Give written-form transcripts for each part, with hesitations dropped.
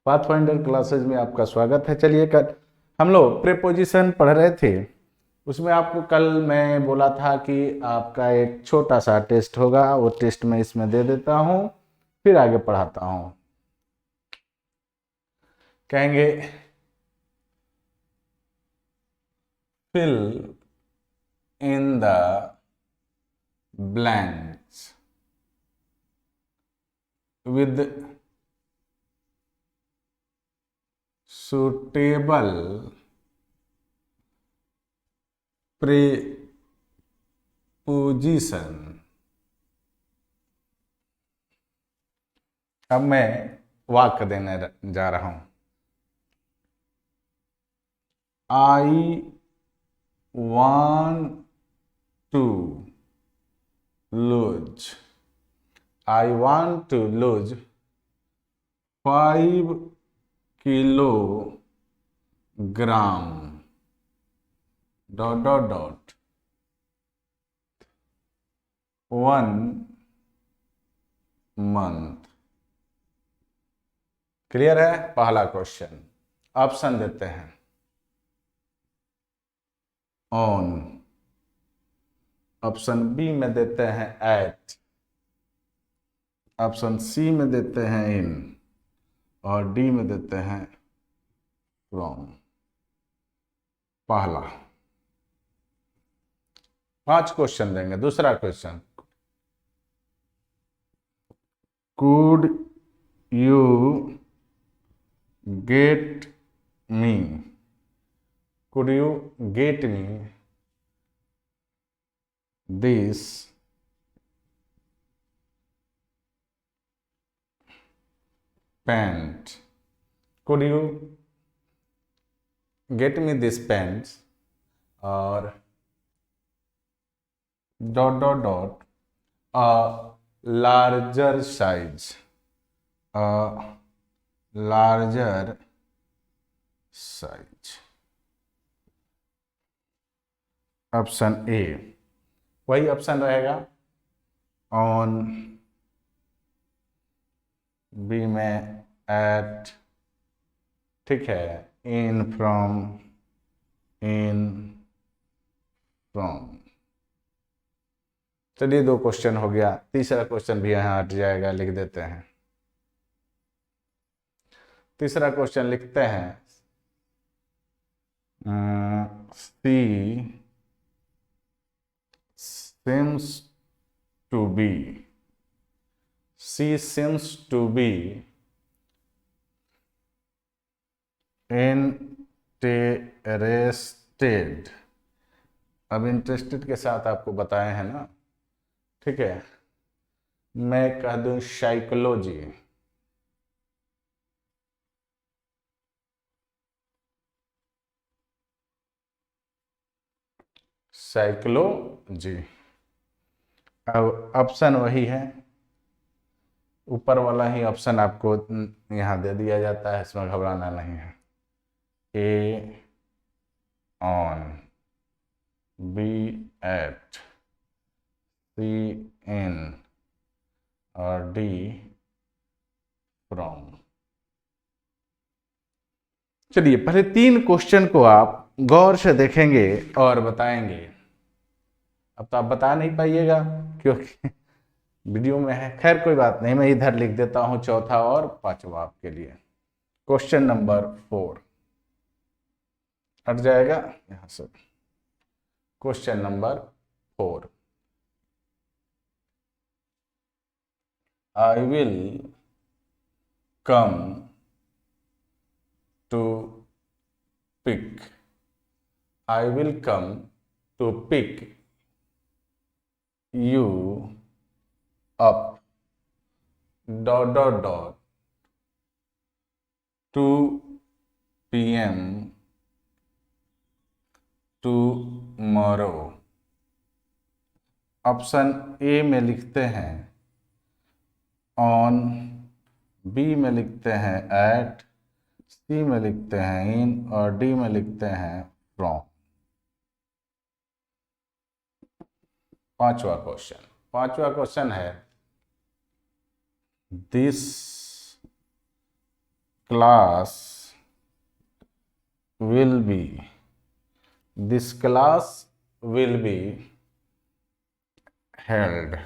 Pathfinder classes में आपका स्वागत है। चलिए, कल हम लोग प्रीपोजिशन पढ़ रहे थे। उसमें आपको कल मैं बोला था कि आपका एक छोटा सा टेस्ट होगा, वो टेस्ट मैं इसमें दे देता हूँ, फिर आगे पढ़ाता हूँ। कहेंगे fill in the blanks with suitable preposition। अब मैं वाक्य देने जा रहा हूं। I want to lose, I want to lose 5 kilogram dot dot dot 1 month। Clear है? पहला क्वेश्चन। ऑप्शन देते हैं। ऑन, ऑप्शन बी में देते हैं एट, ऑप्शन सी में देते हैं इन, और डी में देते हैं फ्रॉम। पहला 5 क्वेश्चन देंगे। दूसरा question, could you get me, could you get me this pant, could you get me this pants, और dot dot dot a larger size, a larger size. Option A वही option रहेगा। On, B में eight, ठीक है, in from, in from. चलिए 2 question हो गया। तीसरा क्वेश्चन भी यहाँ हट जाएगा, लिख देते हैं। तीसरा क्वेश्चन लिखते हैं, सी seems to be, she seems to be interested। अब इंटरेस्टेड के साथ आपको बताए हैं ना, ठीक है। मैं कह दूं साइकोलॉजी, साइकोलॉजी। अब ऑप्शन वही है, ऊपर वाला ही ऑप्शन आपको यहाँ दे दिया जाता है, इसमें घबराना नहीं है। ए ऑन, बी एट, सी इन, और डी फ्रॉम। चलिए, पहले 3 क्वेश्चन को आप गौर से देखेंगे और बताएंगे। अब तो आप बता नहीं पाइएगा क्योंकि वीडियो में है। खैर कोई बात नहीं, मैं इधर लिख देता हूं चौथा और पांचवा आपके लिए। क्वेश्चन नंबर 4 हट जाएगा यहां से। Question number 4, I will come to pick, I will come to pick you up dot dot dot 2 p.m. tomorrow। Option A में लिखते हैं ऑन, बी में लिखते हैं एट, सी में लिखते हैं इन, और डी में लिखते हैं फ्रॉम। पांचवा क्वेश्चन है, this class will be, this class will be held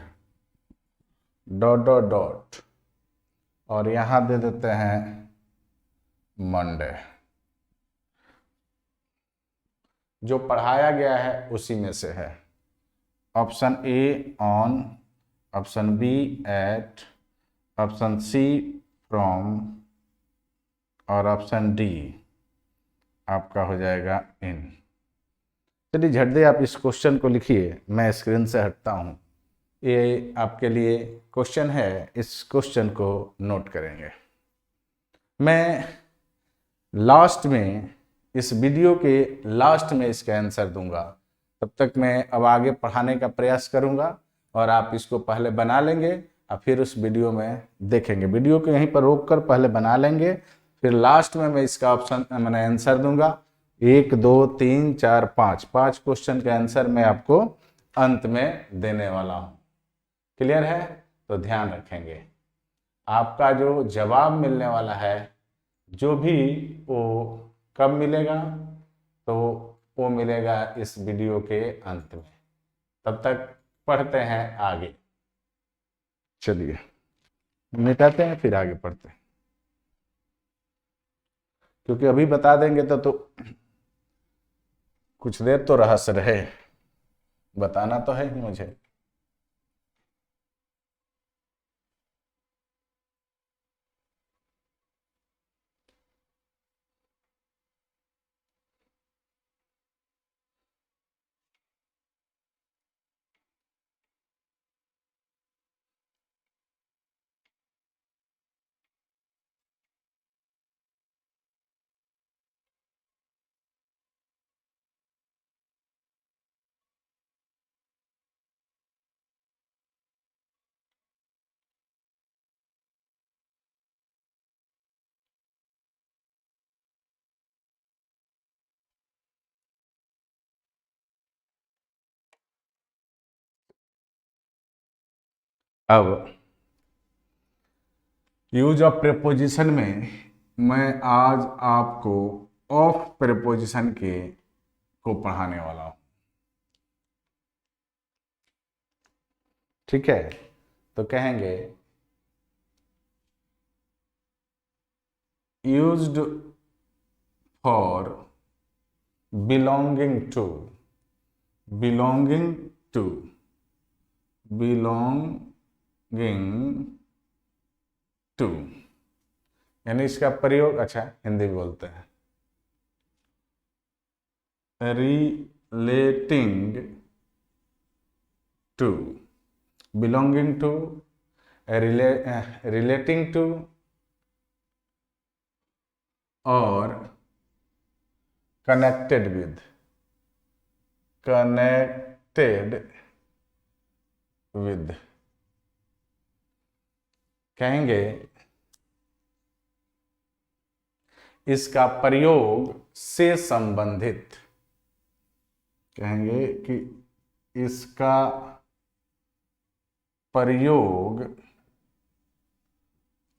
dot dot dot, और यहां दे देते हैं मंडे। जो पढ़ाया गया है उसी में से है। Option A on, option B at, option C from, और ऑप्शन डी आपका हो जाएगा इन। चलिए झट दे आप इस क्वेश्चन को लिखिए, मैं स्क्रीन से हटता हूँ। ये आपके लिए क्वेश्चन है, इस क्वेश्चन को नोट करेंगे। मैं लास्ट में, इस वीडियो के लास्ट में इसका आंसर दूंगा। तब तक मैं अब आगे पढ़ाने का प्रयास करूंगा और आप इसको पहले बना लेंगे और फिर उस वीडियो में देखेंगे। वीडियो को यहीं पर रोक कर पहले बना लेंगे, फिर लास्ट में मैं इसका ऑप्शन मैंने आंसर दूंगा। 1 2 3 4 5 क्वेश्चन का आंसर मैं आपको अंत में देने वाला हूं। क्लियर है? तो ध्यान रखेंगे, आपका जो जवाब मिलने वाला है जो भी, वो कब मिलेगा? तो वो मिलेगा इस वीडियो के अंत में। तब तक पढ़ते हैं आगे। चलिए मिटाते हैं, फिर आगे पढ़ते हैं, क्योंकि अभी बता देंगे तो कुछ देर तो रहस्य रहे, बताना तो है ही मुझे। अब यूज ऑफ प्रेपोजिशन में मैं आज आपको ऑफ प्रेपोजिशन के को पढ़ाने वाला हूं। ठीक है? तो कहेंगे used for belonging to, belonging to, belonging to, यानी इसका प्रयोग, अच्छा हिंदी बोलते हैं, relating to, belonging to, relating to, और कनेक्टेड विद, कनेक्टेड विद। कहेंगे इसका प्रयोग से संबंधित, कहेंगे कि इसका प्रयोग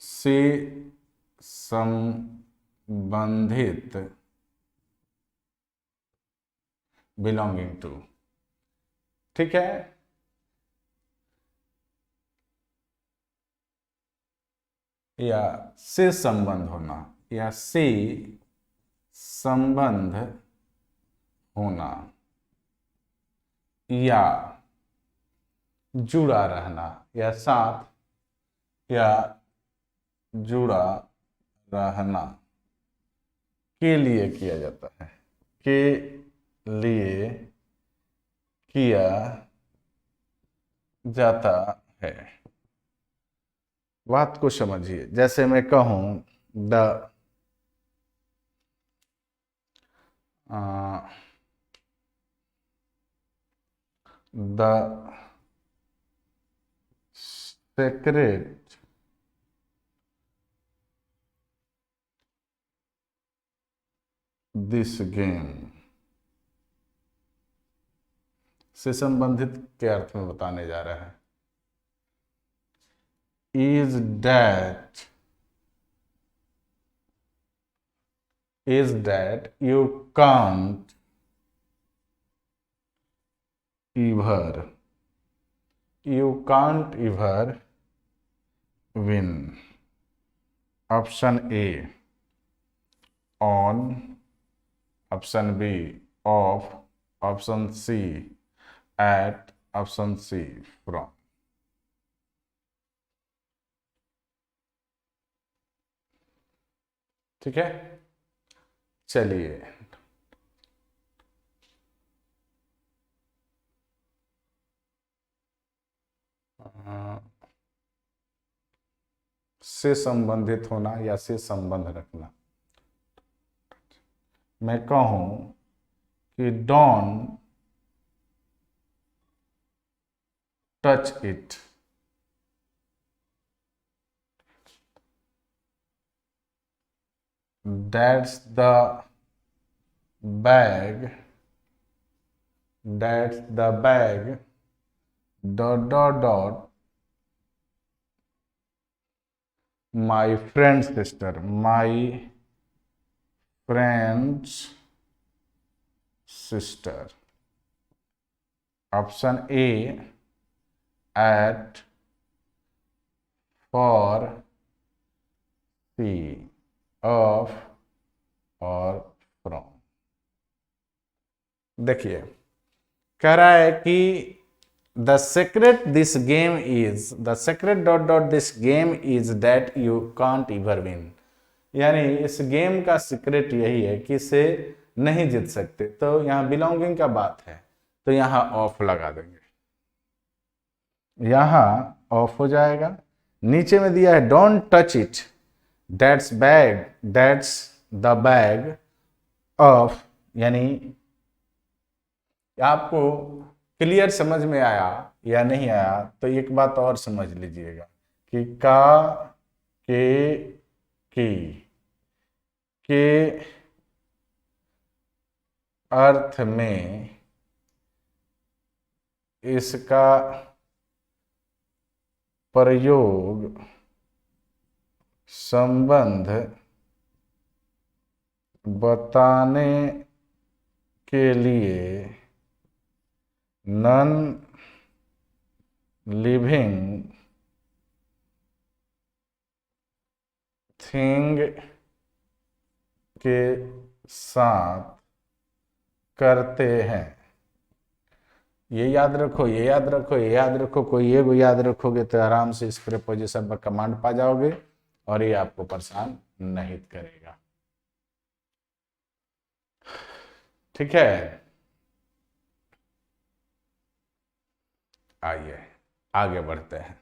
से संबंधित, बिलोंगिंग टू। ठीक है? या से संबंध होना, या से संबंध होना, या जुड़ा रहना, या साथ, या जुड़ा रहना के लिए किया जाता है, के लिए किया जाता है। बात को समझिए। जैसे मैं कहूं द सेक्रेट दिस गेम, से संबंधित के अर्थ में बताने जा रहा है। Is that is that you can't ever win. Option A on, option B of, option C at, option C from. ठीक है, चलिए से संबंधित होना या से संबंध रखना। मैं कहूं कि don't touch it, that's the bag, dot dot dot my friend's sister, my friend's sister. Option A at, for, C of और from। देखिए कह रहा है कि the secret this game is, the secret dot dot this game is that you can't ever win। यानी इस game का secret यही है कि इसे नहीं जीत सकते। तो यहाँ बिलोंगिंग का बात है तो यहाँ ऑफ लगा देंगे, यहाँ ऑफ हो जाएगा। नीचे में दिया है don't touch it, that's the bag of, यानी आपको क्लियर समझ में आया या नहीं आया तो एक बात और समझ लीजिएगा कि का, के अर्थ में इसका प्रयोग संबंध बताने के लिए नॉन लिविंग थिंग के साथ करते हैं। ये याद रखो, ये याद रखो, ये याद रखो। कोई ये याद रखोगे तो आराम से इस प्रीपोजिशन पर कमांड पा जाओगे और ये आपको परेशान नहीं करेगा। ठीक है, आइए आगे बढ़ते हैं,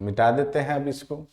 मिटा देते हैं अब इसको।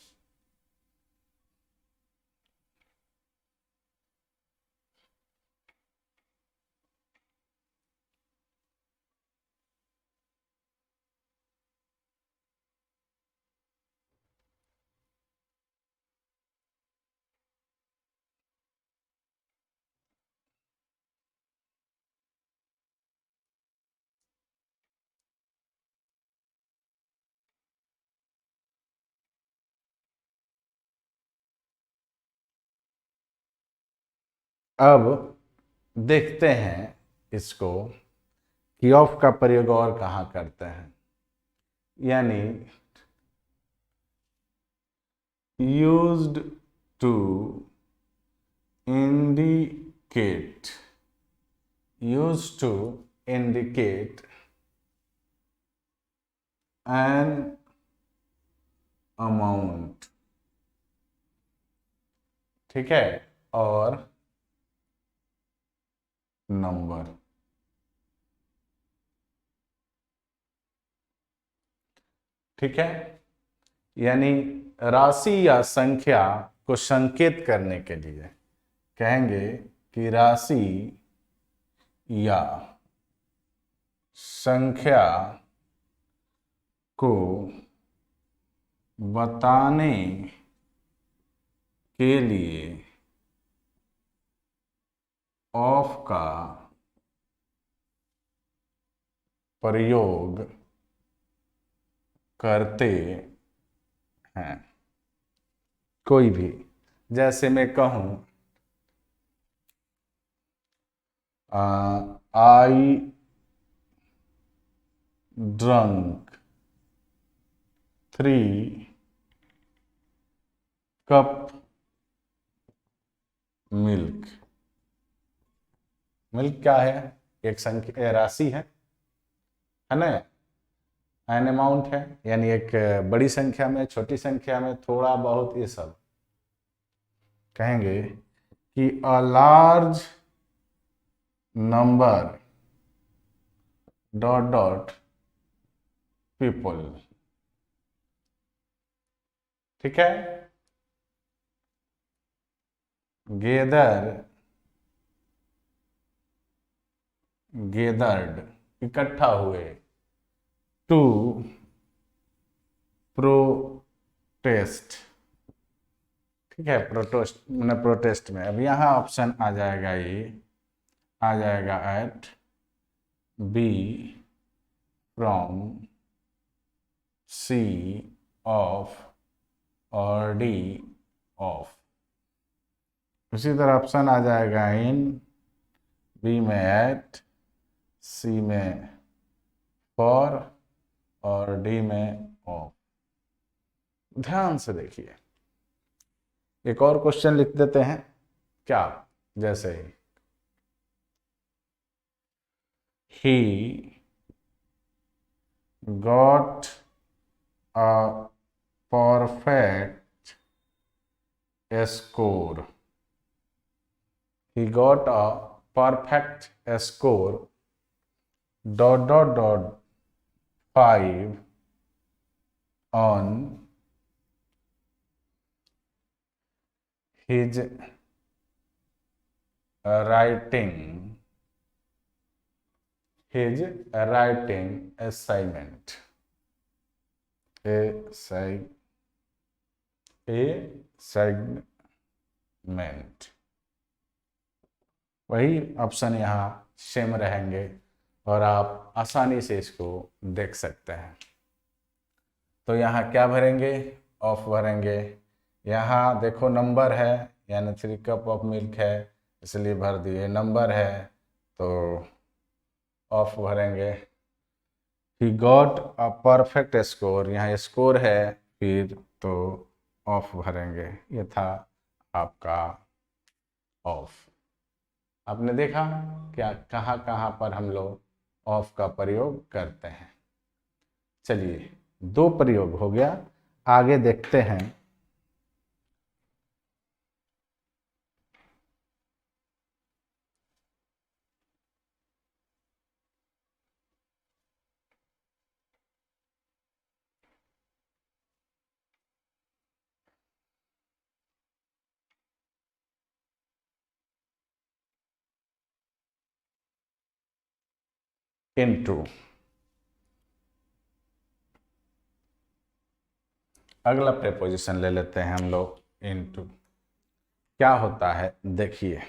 अब देखते हैं इसको कि ऑफ का प्रयोग और कहां करते हैं, यानी used to indicate an amount। ठीक है, और नंबर। ठीक है, यानी राशि या संख्या को संकेत करने के लिए कहेंगे कि राशि या संख्या को बताने के लिए ऑफ का प्रयोग करते हैं। कोई भी जैसे मैं कहूं आई ड्रंक 3 कप मिल्क। मिल्क क्या है? एक संख्या, राशि है ना, एन अमाउंट है, यानी एक बड़ी संख्या में, छोटी संख्या में, थोड़ा बहुत, ये सब कहेंगे कि a large number dot dot people. ठीक है, गेदर गेदर्ड इकट्ठा हुए, टू प्रोटेस्ट। ठीक है, प्रोटेस्ट मैंने प्रोटेस्ट में, अब यहाँ ऑप्शन आ जाएगा, ये आ जाएगा at B from C of और डी ऑफ। उसी तरह ऑप्शन आ जाएगा इन, बी में एट, सी में फॉर और डी में ऑफ। ध्यान से देखिए, एक और क्वेश्चन लिख देते हैं क्या, जैसे he got a perfect score. He got a perfect score dot dot dot 5 on his writing assignment. Assignment. वही ऑप्शन यहाँ सेम रहेंगे और आप आसानी से इसको देख सकते हैं। तो यहाँ क्या भरेंगे? ऑफ भरेंगे। यहाँ देखो नंबर है, यानी 3 कप ऑफ मिल्क है, इसलिए भर दिए। नंबर है तो ऑफ भरेंगे। He got a perfect score, यहाँ स्कोर है, फिर तो ऑफ भरेंगे। ये था आपका ऑफ। आपने देखा क्या कहाँ कहाँ पर हम लोग ऑफ का प्रयोग करते हैं। चलिए, 2 प्रयोग हो गया, आगे देखते हैं। इनटू, अगला प्रेपोजिशन ले लेते हैं हम लोग, इनटू। क्या होता है देखिए,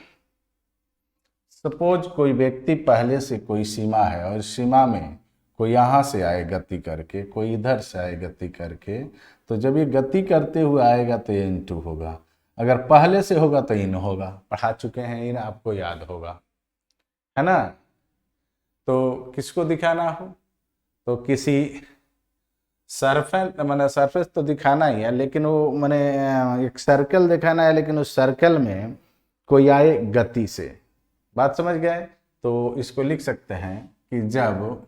सपोज कोई व्यक्ति पहले से कोई सीमा है और सीमा में कोई यहाँ से आए गति करके, कोई इधर से आए गति करके, तो जब ये गति करते हुए आएगा तो ये इनटू होगा। अगर पहले से होगा तो इन होगा। पढ़ा चुके हैं इन, आपको याद होगा, है ना। तो किसको दिखाना हो तो किसी सरफेस, मैंने सरफेस तो दिखाना ही है, लेकिन वो मैंने एक सर्कल दिखाना है, लेकिन उस सर्कल में कोई आए गति से। बात समझ गए? तो इसको लिख सकते हैं कि जब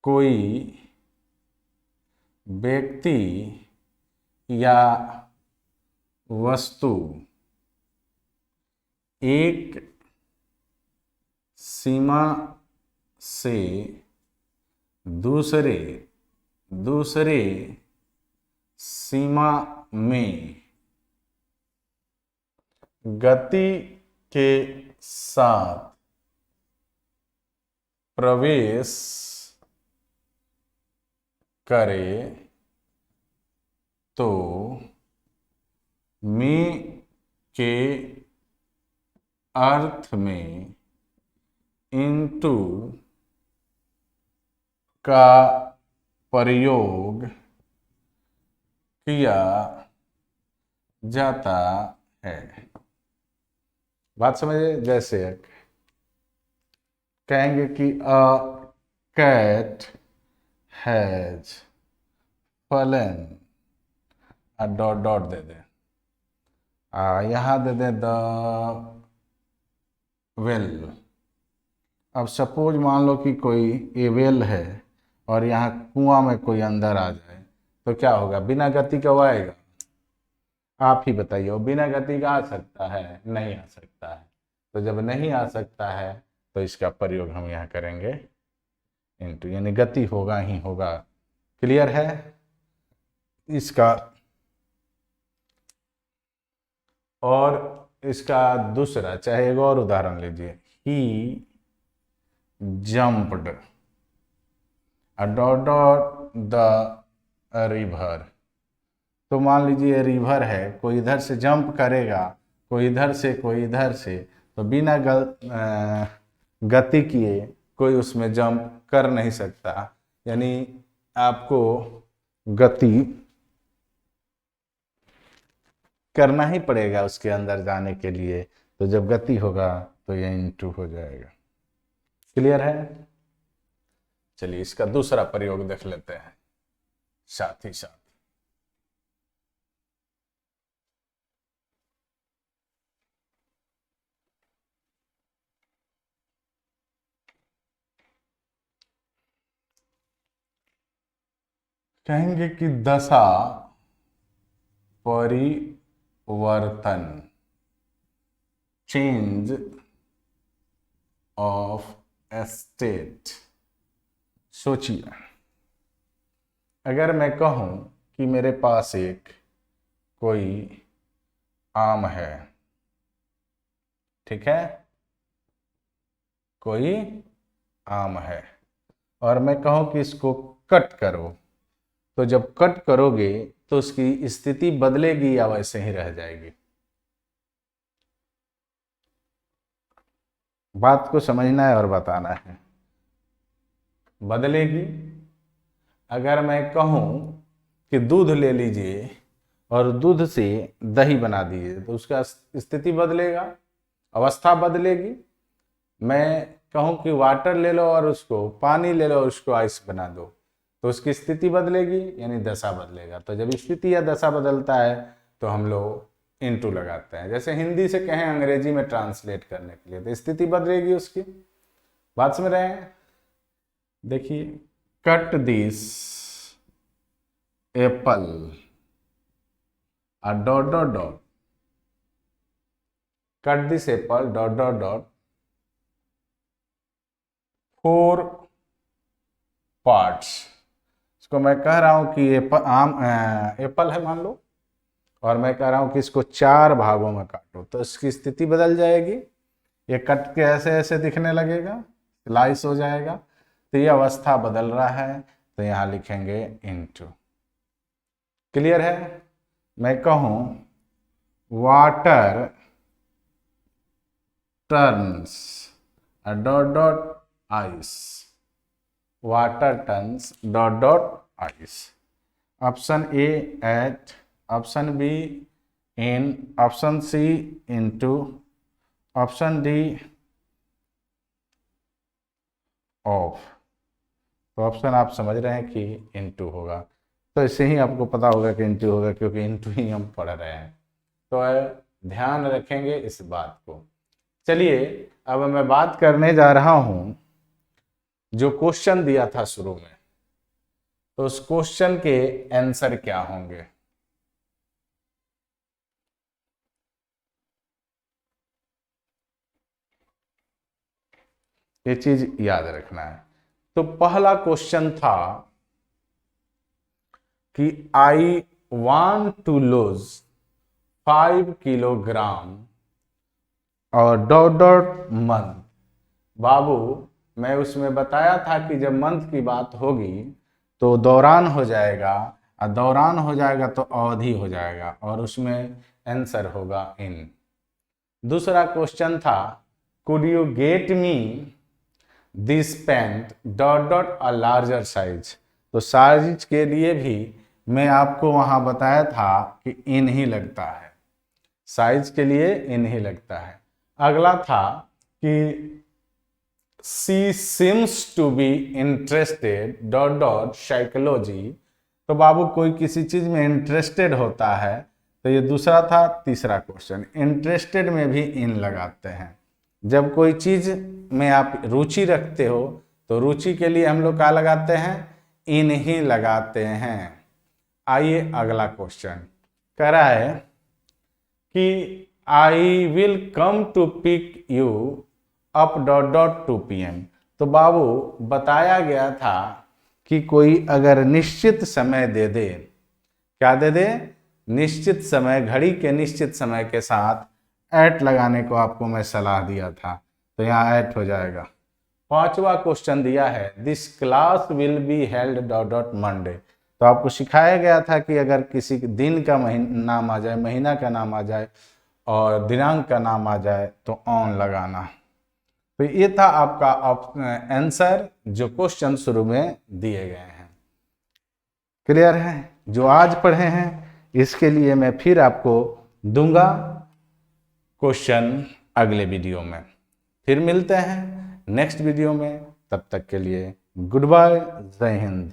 कोई व्यक्ति या वस्तु एक सीमा से दूसरे सीमा में गति के साथ प्रवेश करे तो में के अर्थ में इनटू का प्रयोग किया जाता है। बात समझे? जैसे कहेंगे कि अ कैट हैज फलन, डॉट डॉट दे दें, यहाँ दे दें द वेल। अब सपोज मान लो कि कोई ए वेल है और यहाँ कुआं में कोई अंदर आ जाए तो क्या होगा? बिना गति का वो आएगा? आप ही बताइए, वो बिना गति का आ सकता है? नहीं आ सकता है। तो जब नहीं आ सकता है तो इसका प्रयोग हम यहाँ करेंगे इनटू, यानी गति होगा ही होगा। क्लियर है? इसका और इसका दूसरा, चाहे एक और उदाहरण लीजिए, he jumped dot dot the river. तो मान लीजिए रिवर है, कोई इधर से जंप करेगा, कोई इधर से, कोई इधर से, तो बिना गति किए कोई उसमें जंप कर नहीं सकता। यानी आपको गति करना ही पड़ेगा उसके अंदर जाने के लिए। तो जब गति होगा तो ये इनटू हो जाएगा। क्लियर है? चलिए इसका दूसरा प्रयोग देख लेते हैं साथ ही साथ। कहेंगे कि दशा परिवर्तन, चेंज ऑफ स्टेट। सोचिए, अगर मैं कहूं कि मेरे पास एक कोई आम है, ठीक है, कोई आम है, और मैं कहूं कि इसको कट करो, तो जब कट करोगे तो उसकी स्थिति बदलेगी या वैसे ही रह जाएगी? बात को समझना है और बताना है। बदलेगी। अगर मैं कहूं कि दूध ले लीजिए और दूध से दही बना दीजिए तो उसका स्थिति बदलेगा, अवस्था बदलेगी। मैं कहूं कि वाटर ले लो और उसको, पानी ले लो और उसको आइस बना दो तो उसकी स्थिति बदलेगी, यानी दशा बदलेगा। तो जब स्थिति या दशा बदलता है तो हम लोग इनटू लगाते हैं। जैसे हिंदी से कहें अंग्रेजी में ट्रांसलेट करने के लिए तो स्थिति बदलेगी उसकी। बात समझ रहे हैं? देखिए, cut this Apple dot dot dot, cut this Apple dot dot dot 4 parts. इसको मैं कह रहा हूं कि एप्पल है मान लो, और मैं कह रहा हूं कि इसको 4 भागों में काटो, तो इसकी स्थिति बदल जाएगी। ये कट के ऐसे ऐसे दिखने लगेगा, स्लाइस हो जाएगा। तो ये अवस्था बदल रहा है, तो यहां लिखेंगे इनटू। क्लियर है? मैं कहूं water turns dot dot ice, water turns dot dot ice. Option A at, option B in, option C into, option D of. तो ऑप्शन आप समझ रहे हैं कि इनटू होगा, तो इससे ही आपको पता होगा कि इनटू होगा, क्योंकि इनटू ही हम पढ़ रहे हैं। तो ध्यान रखेंगे इस बात को। चलिए अब मैं बात करने जा रहा हूं जो क्वेश्चन दिया था शुरू में, तो उस क्वेश्चन के आंसर क्या होंगे। ये चीज याद रखना है। तो पहला क्वेश्चन था कि I want to lose 5 kilogram और डॉट डॉट मंथ। बाबू, मैं उसमें बताया था कि जब मंथ की बात होगी तो दौरान हो जाएगा, और दौरान हो जाएगा तो अवधि हो जाएगा, और उसमें आंसर होगा इन। दूसरा क्वेश्चन था could you get me this paint dot dot a larger size. तो साइज के लिए भी मैं आपको वहां बताया था कि इन ही लगता है। साइज के लिए इन ही लगता है। अगला था कि she seems to be interested dot dot psychology. तो बाबू कोई किसी चीज में इंटरेस्टेड होता है, तो ये दूसरा था। तीसरा क्वेश्चन, इंटरेस्टेड में भी इन लगाते हैं। जब कोई चीज में आप रुचि रखते हो तो रुचि के लिए हम लोग क्या लगाते हैं, इन ही लगाते हैं। आइए अगला क्वेश्चन कह रहा है कि I will come to pick you up dot dot 2 PM। तो बाबू बताया गया था कि कोई अगर निश्चित समय दे दे, क्या दे दे, निश्चित समय, घड़ी के निश्चित समय के साथ एट लगाने को आपको मैं सलाह दिया था, तो यहाँ एट हो जाएगा। पांचवा क्वेश्चन दिया है this class will be held dot dot Monday. तो आपको सिखाया गया था कि अगर किसी दिन का नाम आ जाए, महीना का नाम आ जाए और दिनांक का नाम आ जाए तो ऑन लगाना। तो ये था आपका आंसर जो क्वेश्चन शुरू में दिए गए हैं। क्लियर है? जो आज पढ़े हैं इसके लिए मैं फिर आपको दूंगा क्वेश्चन अगले वीडियो में। फिर मिलते हैं नेक्स्ट वीडियो में, तब तक के लिए गुड बाय, जय हिंद।